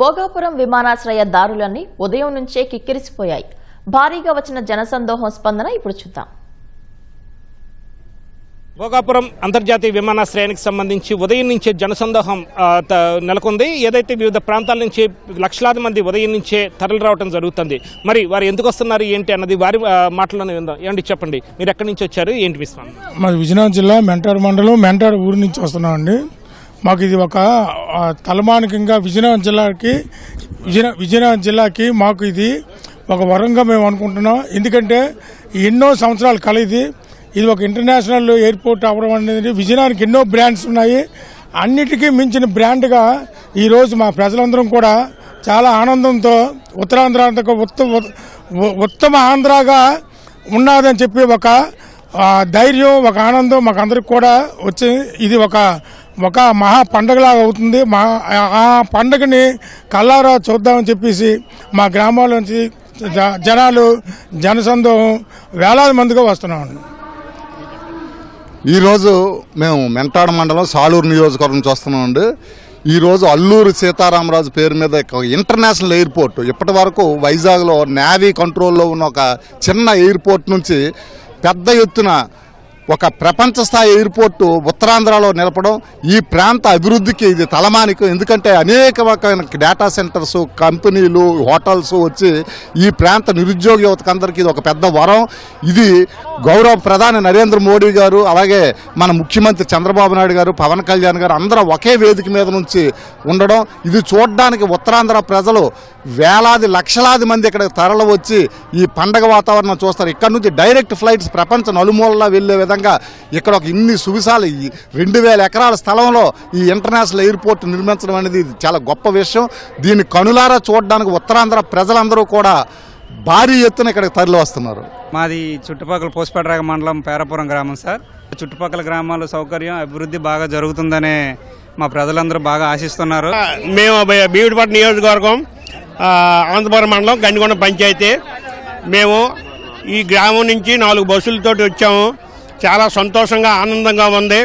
భోగాపురం విమానాశ్రయ దారులన్నీ ఉదయం నుంచే కిక్కిరిసిపోయాయి. భారీగా వచ్చిన జనసందోహం స్పందన ఇప్పుడు చూద్దాం. భోగాపురం అంతర్జాతీయ విమానాశ్రయానికి సంబంధించి ఉదయం నుంచే జనసందోహం నెలకొంది. ఏదైతే వివిధ ప్రాంతాల నుంచి లక్షలాది మంది ఉదయం నుంచే తరలి రావడం జరుగుతుంది. మరి వారు ఎందుకు వస్తున్నారు ఏంటి అన్నది వారి మాటలోనే విందాం. ఏమండి చెప్పండి, మీరు ఎక్కడి నుంచి వచ్చారు, ఏంటి విషయం? మాది విజయనగరం జిల్లా మెంటార్ మండలం మెంటార్ ఊరు నుంచి వస్తున్నామండి. మాకు ఇది ఒక తలమానికంగా విజయనగరం జిల్లాకి మాకు ఇది ఒక వరంగా మేము అనుకుంటున్నాం. ఎందుకంటే ఎన్నో సంవత్సరాల కల ఇది ఒక ఇంటర్నేషనల్ ఎయిర్పోర్ట్ అవ్వడం అనేది విజయనగరానికి ఎన్నో బ్రాండ్స్ ఉన్నాయి. అన్నిటికీ మించిన బ్రాండ్గా ఈరోజు మా ప్రజలందరం కూడా చాలా ఆనందంతో ఉత్తరాంధ్ర ఉత్తమ ఆంధ్రాగా ఉన్నదని చెప్పి ఒక ధైర్యం, ఒక ఆనందం మాకు అందరికి కూడా వచ్చి ఇది ఒక మహా పండుగలాగా అవుతుంది. ఆ పండుగని కల్లారా చూద్దామని చెప్పేసి మా గ్రామాల నుంచి జనాలు జనసందోహం వేలాది మందిగా వస్తున్నామండి. ఈరోజు మేము మెంటాడ మండలం సాలూరు నియోజకవర్గం నుంచి వస్తున్నామండి. ఈరోజు అల్లూరు సీతారామరాజు పేరు మీద ఇంటర్నేషనల్ ఎయిర్పోర్ట్, ఇప్పటి వరకు వైజాగ్లో నేవీ కంట్రోల్లో ఉన్న ఒక చిన్న ఎయిర్పోర్ట్ నుంచి పెద్ద ఎత్తున ఒక ప్రపంచ స్థాయి ఎయిర్పోర్టు ఉత్తరాంధ్రలో నిలపడం ఈ ప్రాంత అభివృద్ధికి ఇది తలమానికం. ఎందుకంటే అనేక రకమైన డేటా సెంటర్స్, కంపెనీలు, హోటల్స్ వచ్చి ఈ ప్రాంత నిరుద్యోగ యువతకందరికీ ఇది ఒక పెద్ద వరం. ఇది గౌరవ ప్రధాని నరేంద్ర మోడీ గారు, అలాగే మన ముఖ్యమంత్రి చంద్రబాబు నాయుడు గారు, పవన్ కళ్యాణ్ గారు అందరూ ఒకే వేదిక మీద నుంచి ఉండడం, ఇది చూడడానికి ఉత్తరాంధ్ర ప్రజలు వేలాది లక్షలాది మంది ఇక్కడ తరలి వచ్చి ఈ పండగ వాతావరణం చూస్తారు. ఇక్కడ నుంచి డైరెక్ట్ ఫ్లైట్స్ ప్రపంచ నలుమూలలా వెళ్లే విధంగా ఇక్కడ ఒక ఇన్ని సువిశాల 2000 ఎకరాల స్థలంలో ఈ ఇంటర్నేషనల్ ఎయిర్పోర్ట్ నిర్మించడం అనేది చాలా గొప్ప విషయం. దీన్ని కనులారా చూడడానికి ఉత్తరాంధ్ర ప్రజలందరూ కూడా భారీ ఎత్తున ఇక్కడికి తరలి వస్తున్నారు. మాది చుట్టుపక్కల పోసిపేట మండలం పేరాపురం గ్రామం సార్. చుట్టుపక్కల గ్రామాల సౌకర్యం అభివృద్ధి బాగా జరుగుతుందనే మా ప్రజలందరూ బాగా ఆశిస్తున్నారు. మేము బీవిడిపట్ట నియోజకవర్గం అనంతపురం మండలం గండికొండ పంచాయతీ. మేము ఈ గ్రామం నుంచి 4 బస్సులతోటి వచ్చాము. చాలా సంతోషంగా ఆనందంగా ఉంది.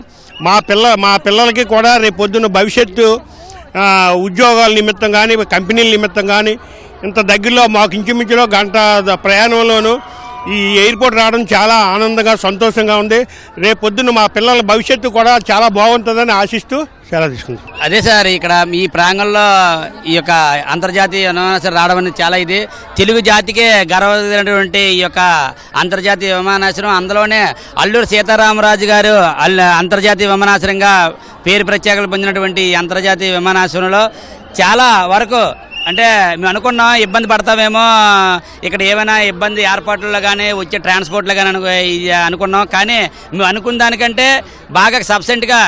మా పిల్లలకి కూడా రేపు పొద్దున్న భవిష్యత్తు ఉద్యోగాల నిమిత్తం కానీ, కంపెనీల నిమిత్తం కానీ ఇంత దగ్గరలో మాకు ఇంచుమించులో గంట ప్రయాణంలోనూ ఈ ఎయిర్పోర్ట్ రావడం చాలా ఆనందంగా, సంతోషంగా ఉంది. రేపు పొద్దున్న మా పిల్లల భవిష్యత్తు కూడా చాలా బాగుంటుందని ఆశిస్తూ సెలవు తీసుకుంటాం. అదే సార్, ఇక్కడ ఈ ప్రాంగణంలో ఈ యొక్క అంతర్జాతీయ విమానాశ్రయం రావడం అనేది చాలా తెలుగు జాతికే గర్వమైనటువంటి ఈ యొక్క అంతర్జాతీయ విమానాశ్రయం. అందులోనే అల్లూరు సీతారామరాజు గారు అంతర్జాతీయ విమానాశ్రయంగా పేరు ప్రత్యేకతలు పొందినటువంటి అంతర్జాతీయ విమానాశ్రయంలో చాలా వరకు అంటే మేము అనుకున్నాం ఇబ్బంది పడతామేమో, ఇక్కడ ఏమైనా ఇబ్బంది ఏర్పాట్లలో కానీ వచ్చే ట్రాన్స్పోర్ట్లో కానీ అనుకున్నాం. కానీ మేము అనుకున్న దానికంటే బాగా సబ్సెంట్గా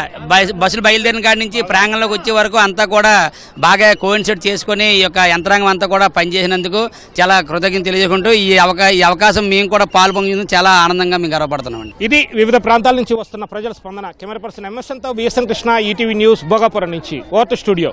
బస్సులు బయలుదేరిన కాడి నుంచి ప్రాంగణంలోకి వచ్చే వరకు అంతా కూడా బాగా కోయిన్సైడ్ చేసుకుని ఈ యొక్క యంత్రాంగం అంతా కూడా పనిచేసినందుకు చాలా కృతజ్ఞత తెలియజేసుకుంటూ ఈ అవకాశం మేము కూడా పాల్పొందినందుకు చాలా ఆనందంగా మేము గర్వపడుతున్నామండి. ఇది వివిధ ప్రాంతాల నుంచి వస్తున్న ప్రజల స్పందన. కెమెరా పర్సన్ ఎంఎస్ఎన్తో BSN Krishna, ETV news, Bhogapuram నుంచి. Over to studio.